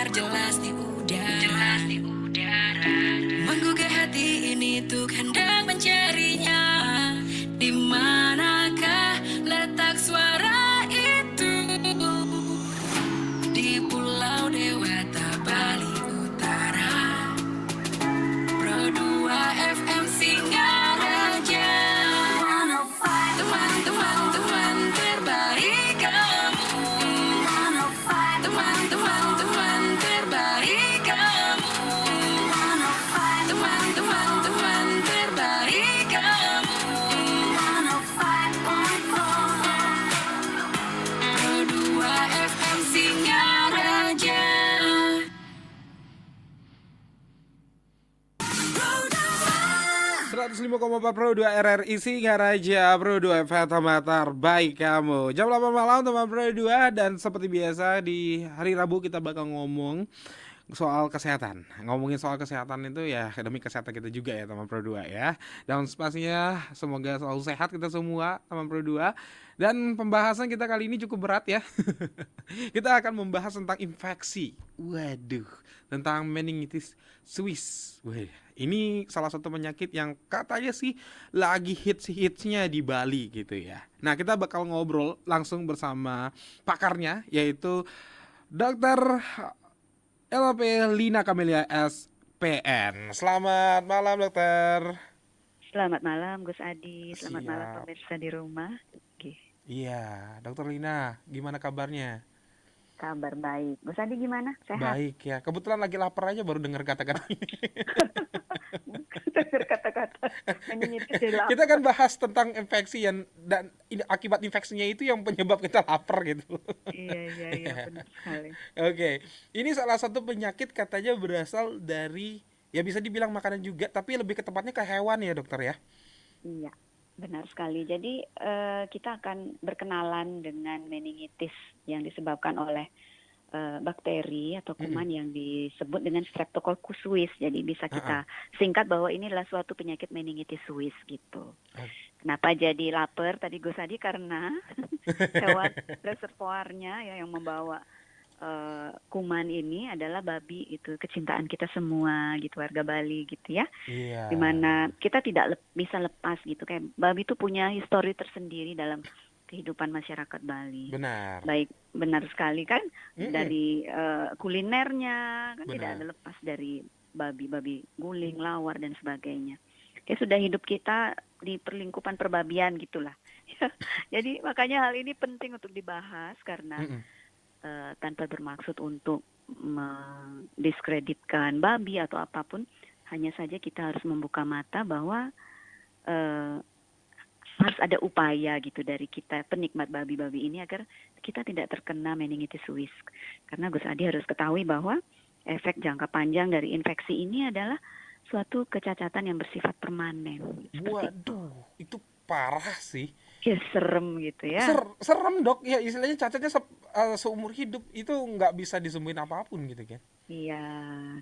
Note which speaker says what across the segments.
Speaker 1: jelas di udara. Menggugah hati ini tuh hendak mencarinya. Di manakah letak suara itu? Di Pulau Dewata, Bali Utara. Pro 2 FM Singaraja. Teman-teman terbaik kamu. Teman-teman terbaik kamu. Teman-teman terbaik kamu. Pro 2 FM Singaraja.
Speaker 2: 105,4 Pro 2 RRI Singaraja, Pro 2 FM Tamatar, baik kamu. Jam 8 malam teman Pro 2. Dan seperti biasa di hari Rabu kita bakal ngomong soal kesehatan. Ngomongin soal kesehatan itu ya demi kesehatan kita juga ya teman Pro 2 ya. Dan pastinya semoga selalu sehat kita semua teman Pro 2. Dan pembahasan kita kali ini cukup berat ya. Kita akan membahas tentang infeksi. Waduh, tentang meningitis Swiss. Wah, ini salah satu penyakit yang katanya sih lagi hits-hitsnya di Bali gitu ya. Nah, kita bakal ngobrol langsung bersama pakarnya, yaitu Dr. LP Lina Camelia SPN. Selamat malam dokter.
Speaker 3: Selamat malam Gus Adi, selamat
Speaker 2: Siap.
Speaker 3: malam pemirsa di rumah. Oke,
Speaker 2: Iya, dokter Lina, gimana kabarnya?
Speaker 3: kabar baik. Gus Adi gimana? Sehat?
Speaker 2: Baik ya, kebetulan lagi lapar aja baru dengar kata-kata ini.
Speaker 3: Dengar kata-kata meningitis jadi lapar.
Speaker 2: Kita kan bahas tentang infeksi dan akibat infeksinya itu yang penyebab kita lapar gitu.
Speaker 3: Iya, benar sekali.
Speaker 2: Oke, ini salah satu penyakit katanya berasal dari, ya bisa dibilang makanan juga, tapi lebih ke tepatnya ke hewan ya dokter ya.
Speaker 3: Iya, benar sekali. Jadi kita akan berkenalan dengan meningitis yang disebabkan oleh bakteri atau kuman yang disebut dengan Streptococcus suis. Jadi bisa kita singkat bahwa ini adalah suatu penyakit meningitis suis gitu. Kenapa jadi lapar tadi Gus Adi? Karena hewan reservoirnya ya yang membawa kuman ini adalah babi, itu kecintaan kita semua gitu, warga Bali gitu ya.
Speaker 2: Iya.
Speaker 3: Dimana kita tidak bisa lepas gitu, kayak babi itu punya histori tersendiri dalam kehidupan masyarakat Bali.
Speaker 2: Benar.
Speaker 3: Baik, benar sekali kan. Dari kulinernya kan
Speaker 2: Benar.
Speaker 3: tidak ada lepas dari babi guling, lawar dan sebagainya. Kayak sudah hidup kita di perlingkupan perbabian gitulah. Jadi makanya hal ini penting untuk dibahas karena tanpa bermaksud untuk mendiskreditkan babi atau apapun, hanya saja kita harus membuka mata bahwa harus ada upaya gitu dari kita penikmat babi-babi ini agar kita tidak terkena meningitis suis. Karena Gus Adi harus ketahui bahwa efek jangka panjang dari infeksi ini adalah suatu kecacatan yang bersifat permanen.
Speaker 2: Waduh, itu parah sih.
Speaker 3: Ya serem gitu ya.
Speaker 2: Serem dok, ya istilahnya cacatnya seumur hidup itu nggak bisa disembuhin apapun gitu kan.
Speaker 3: Iya,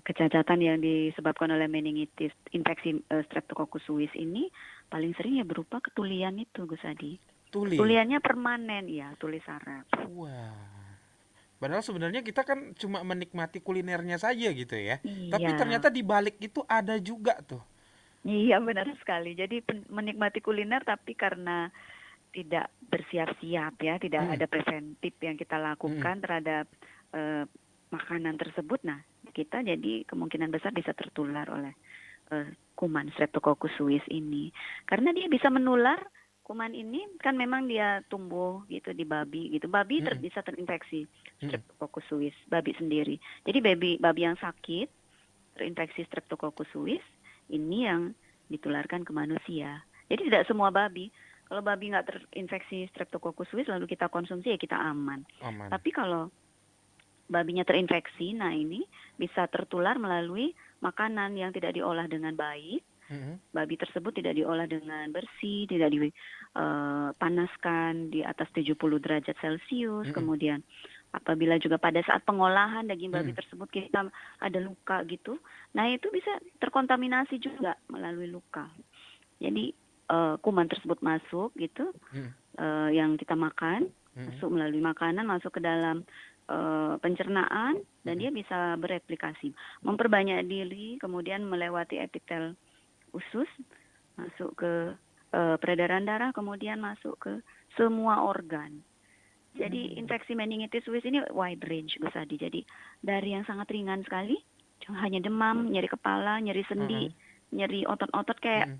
Speaker 3: kecacatan yang disebabkan oleh meningitis, infeksi Streptococcus suis ini paling sering ya berupa ketulian itu Gus Adi.
Speaker 2: Tuli.
Speaker 3: Tuliannya permanen ya, tuli saraf.
Speaker 2: Wah. Padahal sebenarnya kita kan cuma menikmati kulinernya saja gitu ya.
Speaker 3: Iya.
Speaker 2: Tapi ternyata di balik itu ada juga tuh.
Speaker 3: Iya benar sekali. Jadi menikmati kuliner tapi karena tidak bersiap-siap ya, tidak ada preventif yang kita lakukan terhadap makanan tersebut. Nah, kita jadi kemungkinan besar bisa tertular oleh kuman Streptococcus suis ini. Karena dia bisa menular, kuman ini kan memang dia tumbuh gitu di babi gitu. Babi bisa terinfeksi Streptococcus suis, babi sendiri. Jadi babi yang sakit terinfeksi Streptococcus suis ini yang ditularkan ke manusia. Jadi tidak semua babi. Kalau babi nggak terinfeksi Streptococcus suis lalu kita konsumsi ya kita aman. Tapi kalau babinya terinfeksi, nah ini bisa tertular melalui makanan yang tidak diolah dengan baik. Babi tersebut tidak diolah dengan bersih, tidak dipanaskan di atas 70 derajat Celcius. Kemudian apabila juga pada saat pengolahan daging babi tersebut kita ada luka gitu, nah itu bisa terkontaminasi juga melalui luka. Jadi kuman tersebut masuk gitu, yang kita makan, masuk melalui makanan, masuk ke dalam pencernaan dan dia bisa bereplikasi, memperbanyak diri, kemudian melewati epitel usus, masuk ke peredaran darah, kemudian masuk ke semua organ. Jadi infeksi meningitis suis ini wide range, Gus Adi. Jadi dari yang sangat ringan sekali, hanya demam, nyeri kepala, nyeri sendi, nyeri otot-otot kayak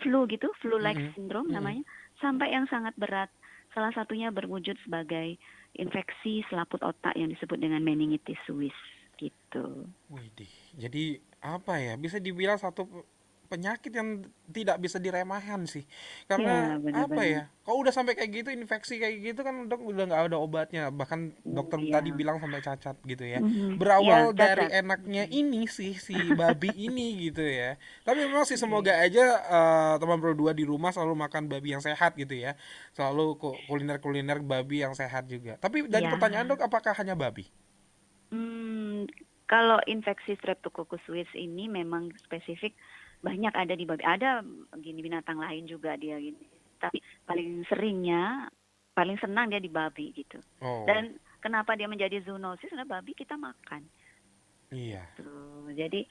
Speaker 3: flu gitu, flu-like syndrome namanya, sampai yang sangat berat. Salah satunya berwujud sebagai infeksi selaput otak yang disebut dengan meningitis suis gitu.
Speaker 2: Widih, jadi apa ya? Bisa dibilang satu penyakit yang tidak bisa diremehkan sih. Karena
Speaker 3: Ya,
Speaker 2: apa
Speaker 3: benar-benar.
Speaker 2: ya? Kalau udah sampai kayak gitu, infeksi kayak gitu kan dok udah nggak ada obatnya. Bahkan dokter tadi
Speaker 3: Ya.
Speaker 2: bilang sampai cacat gitu ya.
Speaker 3: Ya,
Speaker 2: Berawal dari
Speaker 3: cacat.
Speaker 2: enaknya ini sih si babi ini gitu ya. Tapi memang sih
Speaker 3: Iya.
Speaker 2: semoga aja teman berdua di rumah selalu makan babi yang sehat gitu ya. Selalu kuliner-kuliner babi yang sehat juga. Tapi dari
Speaker 3: Ya.
Speaker 2: pertanyaan dok, apakah hanya babi?
Speaker 3: Kalau infeksi Streptococcus suis ini memang spesifik banyak ada di babi. Ada gini binatang lain juga dia gini. Tapi paling seringnya, paling senang dia di babi gitu.
Speaker 2: Oh,
Speaker 3: Dan kenapa dia menjadi zoonosis? Karena babi kita makan.
Speaker 2: iya.
Speaker 3: Tuh, jadi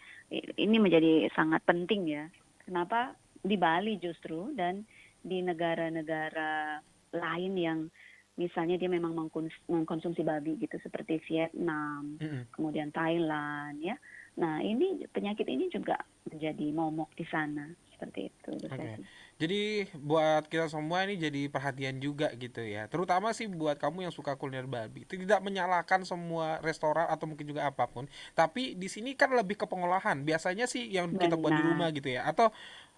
Speaker 3: ini menjadi sangat penting ya. Kenapa di Bali justru dan di negara-negara lain yang misalnya dia memang mengkonsumsi babi gitu seperti Vietnam, kemudian Thailand ya. Nah, ini penyakit ini juga menjadi momok di sana seperti itu.
Speaker 2: Oke. Jadi buat kita semua ini jadi perhatian juga gitu ya. Terutama sih buat kamu yang suka kuliner babi. Tidak menyalahkan semua restoran atau mungkin juga apapun. Tapi di sini kan lebih ke pengolahan. Biasanya sih yang kita buat di rumah
Speaker 3: Benar.
Speaker 2: gitu ya. Atau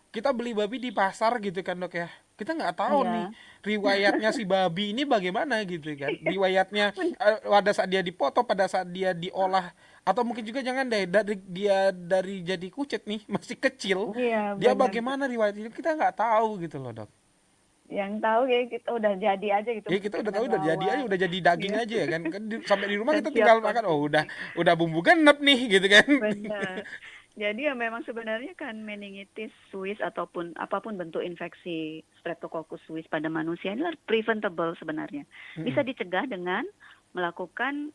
Speaker 2: kita beli babi di pasar gitu kan dok ya. Kita nggak tahu nih
Speaker 3: Iya.
Speaker 2: riwayatnya si babi ini bagaimana gitu kan. Riwayatnya pada saat dia dipotong, pada saat dia diolah, atau mungkin juga jangan deh dari jadi kucing nih masih kecil,
Speaker 3: Iya,
Speaker 2: dia
Speaker 3: benar.
Speaker 2: bagaimana riwayatnya kita nggak tahu gitu loh dok.
Speaker 3: Yang tahu kayak kita udah jadi aja gitu
Speaker 2: Ya kita udah
Speaker 3: karena
Speaker 2: tahu udah jadi aja,
Speaker 3: bawang.
Speaker 2: udah jadi daging
Speaker 3: Iya.
Speaker 2: aja ya kan, sampai di rumah
Speaker 3: Dan
Speaker 2: kita
Speaker 3: siap
Speaker 2: tinggal makan, oh
Speaker 3: konsumsi.
Speaker 2: udah bumbu genep nih gitu kan.
Speaker 3: Benar. Jadi ya memang sebenarnya kan meningitis suis ataupun apapun bentuk infeksi Streptococcus suis pada manusia ini preventable sebenarnya. Bisa dicegah dengan melakukan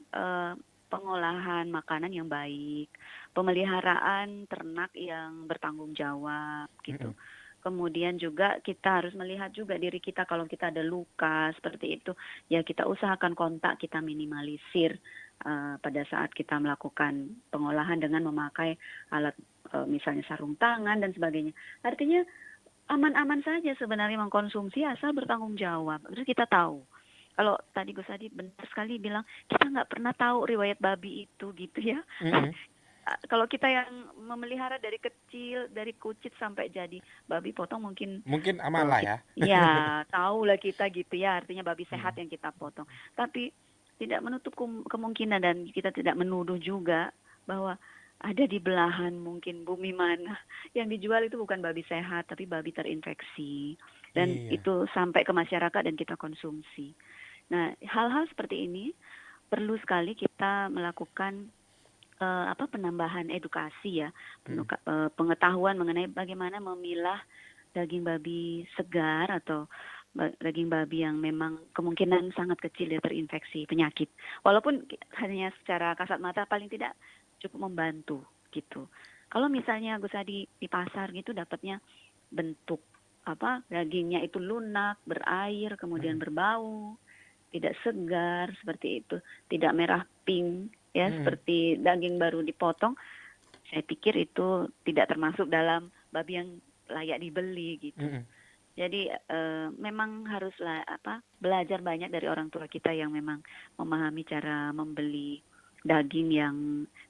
Speaker 3: pengolahan makanan yang baik, pemeliharaan ternak yang bertanggung jawab gitu. Kemudian juga kita harus melihat juga diri kita kalau kita ada luka seperti itu, ya kita usahakan kontak kita minimalisir pada saat kita melakukan pengolahan dengan memakai alat misalnya sarung tangan dan sebagainya. Artinya aman-aman saja sebenarnya mengkonsumsi asal bertanggung jawab. Terus kita tahu. Kalau tadi Gus Adi benar sekali bilang kita nggak pernah tahu riwayat babi itu gitu ya. Kalau kita yang memelihara dari kecil, dari kucit sampai jadi babi potong mungkin
Speaker 2: Mungkin aman lah ya.
Speaker 3: ya tahu lah kita gitu ya, artinya babi sehat yang kita potong. Tapi tidak menutup kemungkinan dan kita tidak menuduh juga bahwa ada di belahan mungkin bumi mana yang dijual itu bukan babi sehat tapi babi terinfeksi dan
Speaker 2: Iya.
Speaker 3: itu sampai ke masyarakat dan kita konsumsi. Nah, hal-hal seperti ini perlu sekali kita melakukan penambahan edukasi ya, pengetahuan mengenai bagaimana memilah daging babi segar atau daging babi yang memang kemungkinan sangat kecil ya terinfeksi penyakit. Walaupun hanya secara kasat mata paling tidak cukup membantu gitu. Kalau misalnya Gus Adi di pasar gitu dapatnya bentuk dagingnya itu lunak, berair, kemudian berbau, tidak segar seperti itu, tidak merah pink ya seperti daging baru dipotong. Saya pikir itu tidak termasuk dalam babi yang layak dibeli gitu. Jadi memang haruslah belajar banyak dari orang tua kita yang memang memahami cara membeli daging yang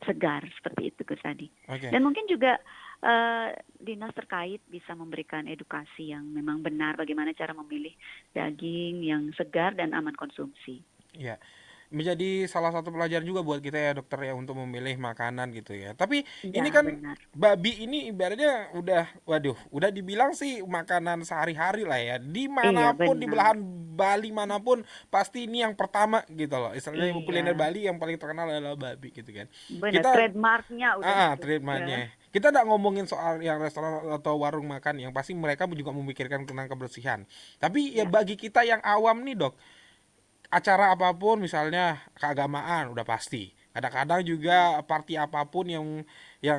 Speaker 3: segar seperti itu Gus Adi.
Speaker 2: Oke.
Speaker 3: Dan mungkin juga dinas terkait bisa memberikan edukasi yang memang benar bagaimana cara memilih daging yang segar dan aman konsumsi.
Speaker 2: Iya. Menjadi salah satu pelajaran juga buat kita ya dokter ya untuk memilih makanan gitu ya. Tapi
Speaker 3: Ya,
Speaker 2: ini kan
Speaker 3: benar.
Speaker 2: babi ini ibaratnya udah dibilang sih makanan sehari-hari lah ya.
Speaker 3: Iya,
Speaker 2: Dimanapun di
Speaker 3: benar.
Speaker 2: belahan Bali manapun pasti ini yang pertama gitu loh. Istilahnya kuliner
Speaker 3: Iya,
Speaker 2: Bali yang paling terkenal adalah babi gitu kan.
Speaker 3: benar.
Speaker 2: Kita
Speaker 3: Trademarknya udah itu. Ya.
Speaker 2: treatmentnya. Kita nggak ngomongin soal yang restoran atau warung makan yang pasti mereka juga memikirkan tentang kebersihan. Tapi ya
Speaker 3: Ya.
Speaker 2: bagi kita yang awam nih dok, acara apapun misalnya keagamaan udah pasti. Kadang-kadang juga party apapun yang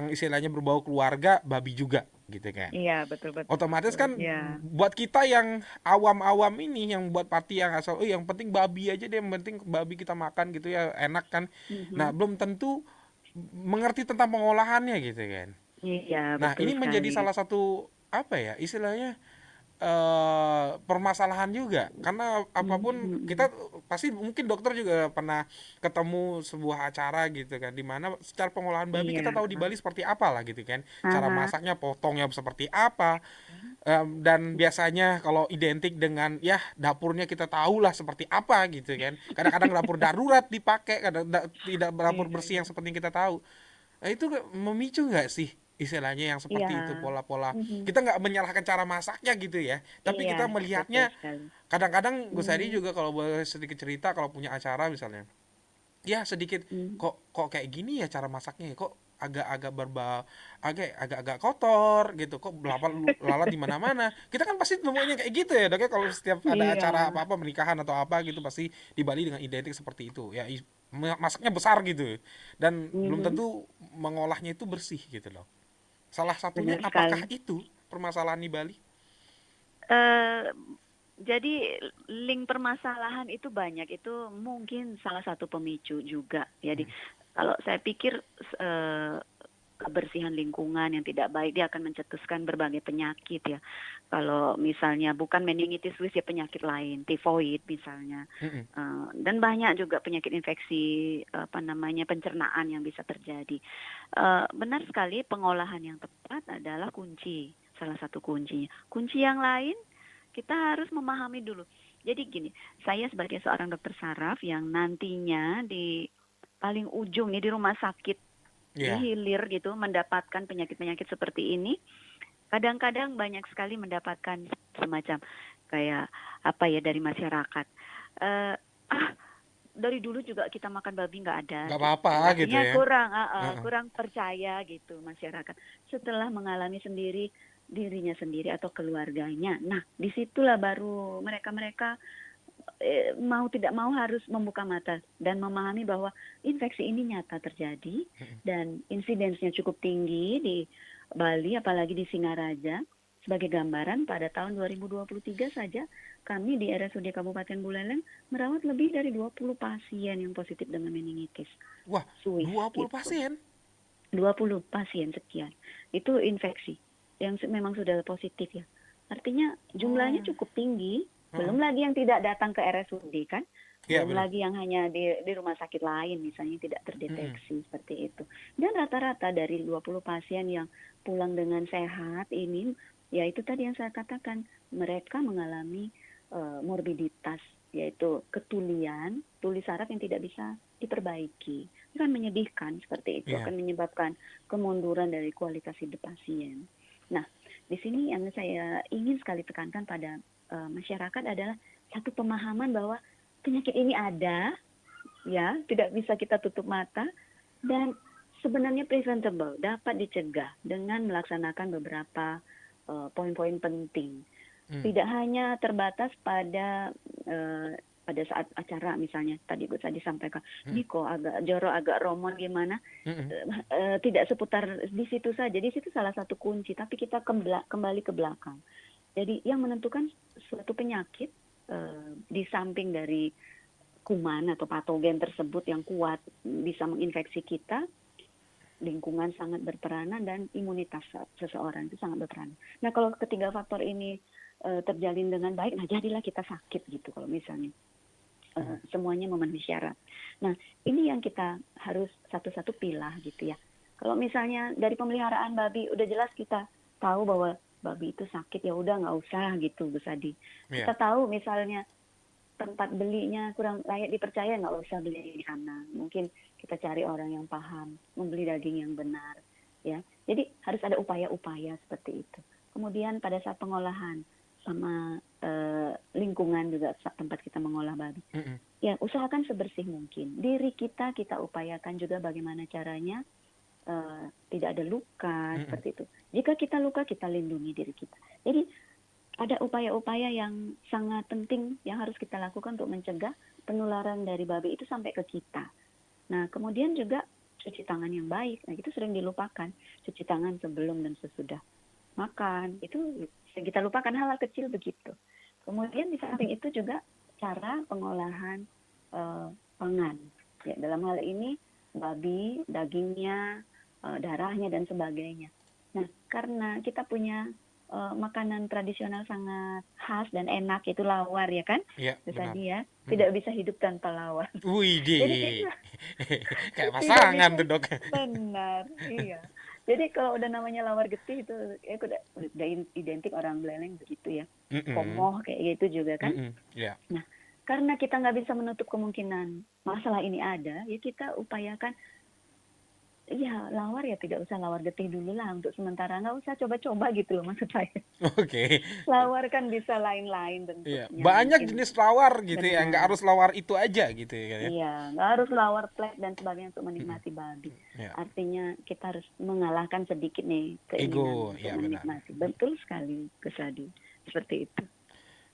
Speaker 2: istilahnya berbau keluarga, babi juga gitu kan.
Speaker 3: Iya, betul betul
Speaker 2: Otomatis
Speaker 3: betul.
Speaker 2: kan
Speaker 3: Ya.
Speaker 2: buat kita yang awam-awam ini yang buat party yang asal yang penting babi aja deh, yang penting babi kita makan gitu ya enak kan. Nah,
Speaker 3: Mhm.
Speaker 2: belum tentu mengerti tentang pengolahannya gitu kan.
Speaker 3: Iya,
Speaker 2: Nah,
Speaker 3: betul
Speaker 2: ini menjadi
Speaker 3: sekali.
Speaker 2: salah satu apa ya istilahnya permasalahan juga karena apapun
Speaker 3: Mhm.
Speaker 2: kita pasti mungkin dokter juga pernah ketemu sebuah acara gitu kan di mana secara pengolahan babi
Speaker 3: Iya.
Speaker 2: kita tahu di Bali seperti apa lah gitu kan cara
Speaker 3: Aha.
Speaker 2: masaknya potongnya seperti apa. Dan biasanya kalau identik dengan ya dapurnya kita tahu lah seperti apa gitu kan kadang-kadang dapur darurat dipakai kadang tidak dapur
Speaker 3: Iya,
Speaker 2: bersih
Speaker 3: iya.
Speaker 2: yang seperti yang kita tahu. Nah, itu memicu nggak sih istilahnya yang
Speaker 3: Iya.
Speaker 2: seperti itu pola-pola
Speaker 3: Mhm.
Speaker 2: kita nggak menyalahkan cara masaknya gitu ya tapi
Speaker 3: Iya,
Speaker 2: kita
Speaker 3: betul
Speaker 2: melihatnya
Speaker 3: sekali.
Speaker 2: kadang-kadang Gus Hadi
Speaker 3: Mhm.
Speaker 2: juga kalau boleh sedikit cerita kalau punya acara misalnya ya sedikit
Speaker 3: Mhm.
Speaker 2: kok kayak gini ya cara masaknya ya? Kok agak-agak agak-agak kotor gitu kok lalat di mana-mana kita kan pasti nemunya kayak gitu ya dok ya kalau setiap ada
Speaker 3: Iya.
Speaker 2: acara apa-apa pernikahan atau apa gitu pasti di Bali dengan identik seperti itu ya masaknya besar gitu dan belum
Speaker 3: Mhm.
Speaker 2: tentu mengolahnya itu bersih gitu loh. Salah satunya
Speaker 3: Benar
Speaker 2: apakah
Speaker 3: sekali.
Speaker 2: itu permasalahan di Bali?
Speaker 3: Eh, jadi link permasalahan itu banyak, itu mungkin salah satu pemicu juga. Jadi kalau saya pikir eh, kebersihan lingkungan yang tidak baik dia akan mencetuskan berbagai penyakit ya. Kalau misalnya bukan meningitis virus ya penyakit lain, tifoid misalnya.
Speaker 2: Mm-mm.
Speaker 3: Dan banyak juga penyakit infeksi apa namanya pencernaan yang bisa terjadi. Benar sekali pengolahan yang tepat adalah kunci, salah satu kuncinya. Kunci yang lain kita harus memahami dulu. Jadi gini, saya sebagai seorang dokter saraf yang nantinya di paling ujung nih di rumah sakit di
Speaker 2: Iya,
Speaker 3: hilir gitu mendapatkan penyakit-penyakit seperti ini, kadang-kadang banyak sekali mendapatkan semacam kayak apa ya dari masyarakat. Eh, ah, dari dulu juga kita makan babi nggak ada
Speaker 2: nggak apa-apa
Speaker 3: gitu.
Speaker 2: gitu
Speaker 3: Artinya
Speaker 2: ya. Heeh.
Speaker 3: kurang percaya gitu masyarakat. Setelah mengalami sendiri dirinya sendiri atau keluarganya. Nah, disitulah baru mereka-mereka mau tidak mau harus membuka mata dan memahami bahwa infeksi ini nyata terjadi dan insidensnya cukup tinggi di Bali, apalagi di Singaraja. Sebagai gambaran, pada tahun 2023 saja kami di RSUD Kabupaten Buleleng merawat lebih dari 20 pasien yang positif dengan meningitis
Speaker 2: Wah,
Speaker 3: Swiss
Speaker 2: 20
Speaker 3: gitu.
Speaker 2: pasien.
Speaker 3: 20 pasien sekian. Itu infeksi yang memang sudah positif ya. Artinya jumlahnya
Speaker 2: Oh.
Speaker 3: cukup tinggi,
Speaker 2: Heeh.
Speaker 3: belum lagi yang tidak datang ke RSUD kan,
Speaker 2: Iya
Speaker 3: belum
Speaker 2: benar.
Speaker 3: lagi yang hanya di rumah sakit lain misalnya tidak
Speaker 2: Mm-mm.
Speaker 3: terdeteksi seperti itu. Dan rata-rata dari 20 pasien yang pulang dengan sehat ini, ya itu tadi yang saya katakan, mereka mengalami morbiditas, yaitu ketulian, tuli saraf yang tidak bisa diperbaiki. Itu kan menyedihkan seperti itu,
Speaker 2: Iya.
Speaker 3: akan menyebabkan kemunduran dari kualitas hidup pasien. Nah, di sini yang saya ingin sekali tekankan pada masyarakat adalah satu pemahaman bahwa penyakit ini ada, ya, tidak bisa kita tutup mata dan sebenarnya preventable, dapat dicegah dengan melaksanakan beberapa poin-poin penting.
Speaker 2: Mm.
Speaker 3: Tidak hanya terbatas pada saat acara misalnya tadi Gus Adi sampaikan,
Speaker 2: Mm.
Speaker 3: ini kok agak jorok, agak romon gimana,
Speaker 2: Mm-mm.
Speaker 3: tidak seputar di situ saja, di situ salah satu kunci, tapi kita kembali ke belakang. Jadi yang menentukan suatu penyakit di samping dari kuman atau patogen tersebut yang kuat bisa menginfeksi kita, lingkungan sangat berperanan dan imunitas seseorang itu sangat berperan. Nah kalau ketiga faktor ini terjalin dengan baik, nah jadilah kita sakit gitu kalau misalnya semuanya memenuhi syarat. Nah ini yang kita harus satu-satu pilah gitu ya. Kalau misalnya dari pemeliharaan babi udah jelas kita tahu bahwa babi itu sakit, ya udah nggak usah gitu Gus Adi. Kita
Speaker 2: Iya.
Speaker 3: tahu misalnya tempat belinya kurang layak dipercaya, nggak usah beli di sana. Mungkin kita cari orang yang paham, membeli daging yang benar, ya. Jadi harus ada upaya-upaya seperti itu. Kemudian pada saat pengolahan sama lingkungan juga tempat kita mengolah babi,
Speaker 2: Mm-mm.
Speaker 3: ya usahakan sebersih mungkin. Diri kita upayakan juga bagaimana caranya tidak ada luka
Speaker 2: Mm-mm.
Speaker 3: seperti itu. Jika kita luka, kita lindungi diri kita. Jadi ada upaya-upaya yang sangat penting yang harus kita lakukan untuk mencegah penularan dari babi itu sampai ke kita. Nah, kemudian juga cuci tangan yang baik. Nah, itu sering dilupakan. Cuci tangan sebelum dan sesudah makan. Itu kita lupakan hal-hal kecil begitu. Kemudian di samping itu juga cara pengolahan pangan. Ya, dalam hal ini babi, dagingnya, darahnya dan sebagainya. Nah, karena kita punya makanan tradisional sangat khas dan enak, itu lawar ya kan?
Speaker 2: Iya,
Speaker 3: Itu
Speaker 2: benar.
Speaker 3: tadi ya, tidak bisa hidup tanpa lawar.
Speaker 2: Wih,
Speaker 3: Jadi kita
Speaker 2: kayak
Speaker 3: tidak
Speaker 2: pasangan
Speaker 3: bisa,
Speaker 2: tuh dok.
Speaker 3: benar, iya. Jadi kalau udah namanya lawar getih itu ya udah identik orang Beleleng begitu ya.
Speaker 2: Mm-mm.
Speaker 3: Komoh kayak gitu juga kan.
Speaker 2: Mm-mm. Ya.
Speaker 3: Nah, karena kita nggak bisa menutup kemungkinan masalah ini ada, ya kita upayakan ya lawar ya tidak usah lawar getih dulu lah untuk sementara, nggak usah coba-coba gitu loh maksud saya.
Speaker 2: Oke.
Speaker 3: Lawar kan bisa lain-lain
Speaker 2: Iya,
Speaker 3: bentuknya
Speaker 2: banyak
Speaker 3: mungkin.
Speaker 2: jenis lawar gitu ya, nggak
Speaker 3: Benar.
Speaker 2: harus lawar itu aja gitu ya kan ya.
Speaker 3: Iya, nggak harus lawar plek dan sebagainya untuk menikmati babi.
Speaker 2: Ya.
Speaker 3: Artinya kita harus mengalahkan sedikit nih keinginan
Speaker 2: Ego,
Speaker 3: untuk
Speaker 2: ya benar.
Speaker 3: menikmati. Betul sekali, Kesadi. Seperti itu.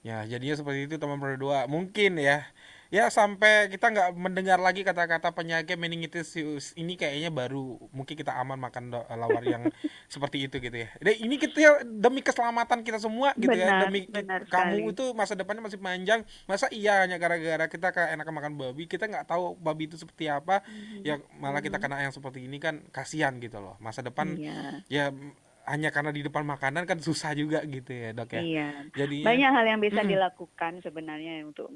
Speaker 2: Ya, jadinya seperti itu teman berdua. Mungkin ya. Ya sampai kita nggak mendengar lagi kata-kata penyakit meningitis ini kayaknya baru mungkin kita aman makan lawar yang seperti itu gitu ya. Ini kita demi keselamatan kita semua gitu ya.
Speaker 3: Benar,
Speaker 2: Demi
Speaker 3: benar
Speaker 2: kamu
Speaker 3: sekali.
Speaker 2: itu masa depannya masih panjang. Masa iya hanya gara-gara kita enakan makan babi, kita nggak tahu babi itu seperti apa, ya malah kita kena yang seperti ini kan kasihan gitu loh. Masa depan
Speaker 3: Iya,
Speaker 2: ya hanya karena di depan makanan kan susah juga gitu ya, Dok ya.
Speaker 3: iya.
Speaker 2: Jadinya
Speaker 3: Banyak hal yang bisa
Speaker 2: mm,
Speaker 3: dilakukan sebenarnya untuk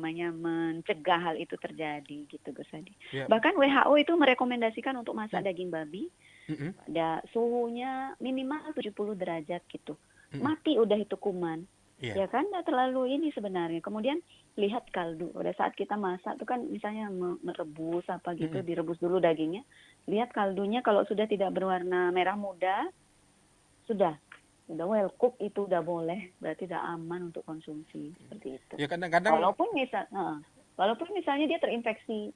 Speaker 3: mencegah hal itu terjadi gitu, Kesadi.
Speaker 2: ya,
Speaker 3: Bahkan WHO itu merekomendasikan untuk masak
Speaker 2: mm,
Speaker 3: daging babi
Speaker 2: mm,
Speaker 3: pada suhunya minimal 70 derajat gitu.
Speaker 2: mm,
Speaker 3: Mati udah itu kuman.
Speaker 2: iya.
Speaker 3: Ya kan nggak terlalu ini sebenarnya. Kemudian lihat kaldu. Pada saat kita masak tuh kan misalnya merebus apa gitu,
Speaker 2: Mm,
Speaker 3: direbus dulu dagingnya. Lihat kaldunya kalau sudah tidak berwarna merah muda, sudah well cook itu udah boleh, berarti udah aman untuk konsumsi seperti itu.
Speaker 2: ya kadang-kadang
Speaker 3: Walaupun misalnya dia terinfeksi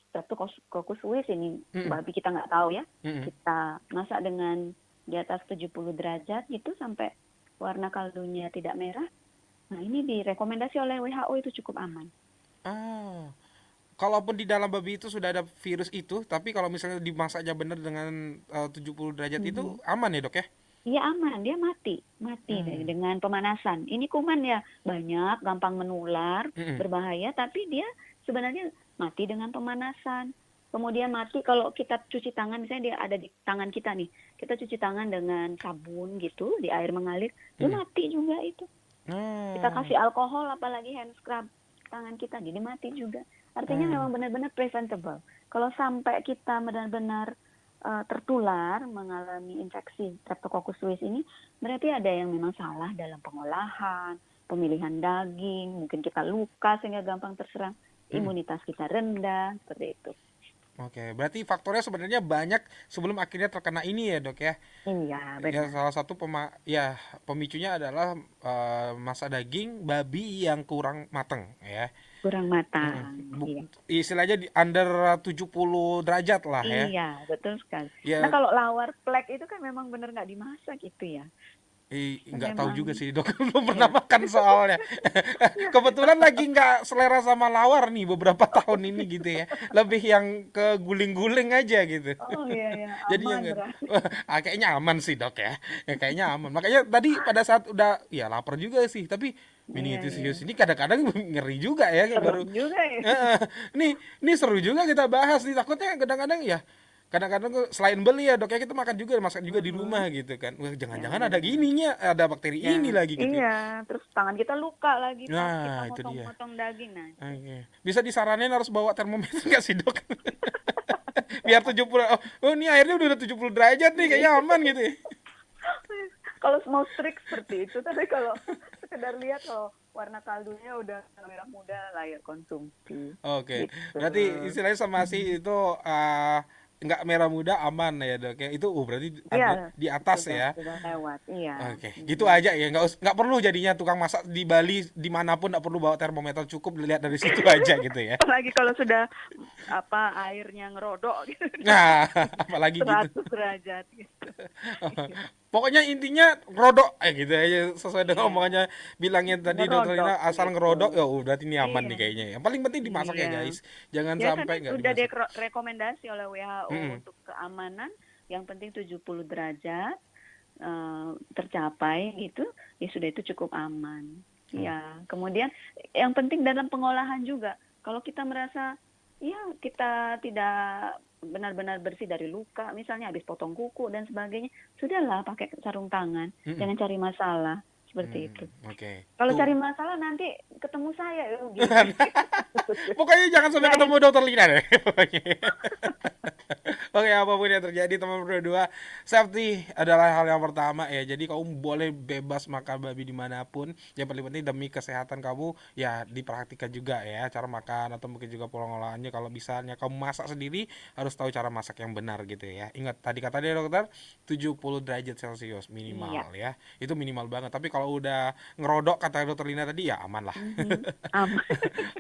Speaker 3: Streptococcus suis ini
Speaker 2: mm,
Speaker 3: babi kita nggak tahu ya.
Speaker 2: mm,
Speaker 3: Kita masak dengan di atas 70 derajat gitu sampai warna kaldunya tidak merah. Nah, ini direkomendasi oleh WHO itu cukup aman.
Speaker 2: ah, kalaupun di dalam babi itu sudah ada virus itu, tapi kalau misalnya dimasaknya benar dengan 70 derajat itu
Speaker 3: Mhm.
Speaker 2: aman ya, Dok ya?
Speaker 3: Iya aman, dia mati
Speaker 2: Hmm.
Speaker 3: dengan pemanasan. Ini kuman ya banyak, gampang menular,
Speaker 2: Mm-mm.
Speaker 3: berbahaya, tapi dia sebenarnya mati dengan pemanasan. Kemudian mati kalau kita cuci tangan, misalnya dia ada di tangan kita nih, kita cuci tangan dengan sabun gitu, di air mengalir, dia
Speaker 2: Mm.
Speaker 3: mati juga itu. Kita
Speaker 2: Ah,
Speaker 3: kasih alkohol, apalagi hand scrub tangan kita, jadi mati juga. Artinya
Speaker 2: ah.
Speaker 3: memang benar-benar preventable. Kalau sampai kita benar-benar tertular, mengalami infeksi Streptococcus suis ini, berarti ada yang memang salah dalam pengolahan, pemilihan daging, mungkin kita luka sehingga gampang terserang,
Speaker 2: Mm.
Speaker 3: imunitas kita rendah, seperti itu.
Speaker 2: Oke, berarti faktornya sebenarnya banyak sebelum akhirnya terkena ini ya, Dok ya.
Speaker 3: Iya,
Speaker 2: Ya
Speaker 3: benar.
Speaker 2: salah satu pemicunya adalah masak daging babi yang kurang mateng ya.
Speaker 3: Kurang
Speaker 2: Mm-mm.
Speaker 3: matang. Iya.
Speaker 2: Istilahnya di under 70 derajat lah ya.
Speaker 3: Iya, betul sekali. Nah,
Speaker 2: Ya,
Speaker 3: kalau lawar plek itu kan memang benar nggak dimasak gitu ya.
Speaker 2: nggak tahu juga
Speaker 3: Memang,
Speaker 2: sih dok, belum pernah
Speaker 3: ya.
Speaker 2: makan soalnya. Kebetulan lagi nggak selera sama lawar nih beberapa tahun ini gitu ya. Lebih yang ke guling-guling aja gitu.
Speaker 3: Oh iya ya,
Speaker 2: Jadinya
Speaker 3: aman
Speaker 2: nggak,
Speaker 3: berarti.
Speaker 2: kayaknya aman sih dok ya. Ya kayaknya aman. Makanya tadi pada saat udah, ya lapar juga sih. Tapi
Speaker 3: Iya, iya.
Speaker 2: meningitis ini kadang-kadang ngeri juga ya, kayak baru.
Speaker 3: Serem juga ya.
Speaker 2: Heeh. Nih seru juga kita bahas nih. Takutnya kadang-kadang ya, kadang-kadang selain beli ya dok ya kita makan juga, masak juga di
Speaker 3: Mm-mm.
Speaker 2: rumah gitu kan. Wah
Speaker 3: Ya,
Speaker 2: jangan-jangan ada
Speaker 3: benar.
Speaker 2: gininya, ada bakteri
Speaker 3: Ya,
Speaker 2: ini lagi gitu.
Speaker 3: iya. Terus tangan kita luka lagi pas kita
Speaker 2: Nah itu dia.
Speaker 3: motong-motong daging. Nah, itu.
Speaker 2: Oke. Bisa disaranin harus bawa termometer nggak sih dok? Biar 70, oh ini airnya udah 70 derajat nih, kayaknya aman gitu ya.
Speaker 3: Kalau mau strict seperti itu, tapi kalau sekedar lihat kalau warna kaldunya udah merah muda, layak konsumsi.
Speaker 2: Oke,
Speaker 3: Gitu.
Speaker 2: berarti istilahnya sama si itu nggak merah muda aman ya dok ya. Itu berarti ada
Speaker 3: Iya,
Speaker 2: di atas ya.
Speaker 3: sudah lewat. Iya.
Speaker 2: Oke, gitu aja ya. Nggak perlu jadinya tukang masak di Bali dimanapun nggak perlu bawa termometer, cukup dilihat dari situ aja gitu ya.
Speaker 3: Apalagi kalau sudah airnya ngerodok gitu,
Speaker 2: Nah, apalagi gitu.
Speaker 3: 100 derajat gitu.
Speaker 2: Pokoknya intinya ngerodok gitu aja sesuai dengan
Speaker 3: Iya,
Speaker 2: omongannya bilangnya tadi Dokter
Speaker 3: ngerodok
Speaker 2: Lina, asal
Speaker 3: begitu.
Speaker 2: ngerodok ya berarti ini aman
Speaker 3: Iya,
Speaker 2: nih kayaknya. Yang paling penting dimasak ya
Speaker 3: iya.
Speaker 2: guys. Jangan
Speaker 3: Ya karena
Speaker 2: sampai nggak
Speaker 3: udah
Speaker 2: dimasak.
Speaker 3: direkomendasi oleh WHO
Speaker 2: Mm-mm.
Speaker 3: untuk keamanan, yang penting 70 derajat tercapai gitu, ya sudah itu cukup aman.
Speaker 2: Oh.
Speaker 3: Ya, kemudian yang penting dalam pengolahan juga. Kalau kita merasa ya kita tidak benar-benar bersih dari luka, misalnya habis potong kuku dan sebagainya, sudahlah pakai sarung tangan,
Speaker 2: Mm-mm.
Speaker 3: jangan cari masalah seperti itu.
Speaker 2: Oke.
Speaker 3: Kalau
Speaker 2: Tuh.
Speaker 3: cari masalah nanti ketemu saya gitu.
Speaker 2: Pokoknya jangan sampai
Speaker 3: Ya
Speaker 2: ketemu
Speaker 3: itu.
Speaker 2: Dokter Lina deh. Pokoknya. Oke, apapun yang terjadi teman berdua, safety adalah hal yang pertama ya. Jadi kamu boleh bebas makan babi dimanapun. Yang paling penting demi kesehatan kamu ya diperhatikan juga ya cara makan atau mungkin juga pengolahannya. Kalau misalnya kamu masak sendiri harus tahu cara masak yang benar gitu ya. Ingat tadi kata dia dokter 70 derajat Celcius
Speaker 3: Iya.
Speaker 2: minimal ya. Itu minimal banget. Tapi kalau udah ngerodok kata dokter Lina tadi ya aman lah.
Speaker 3: Mhm. Aman.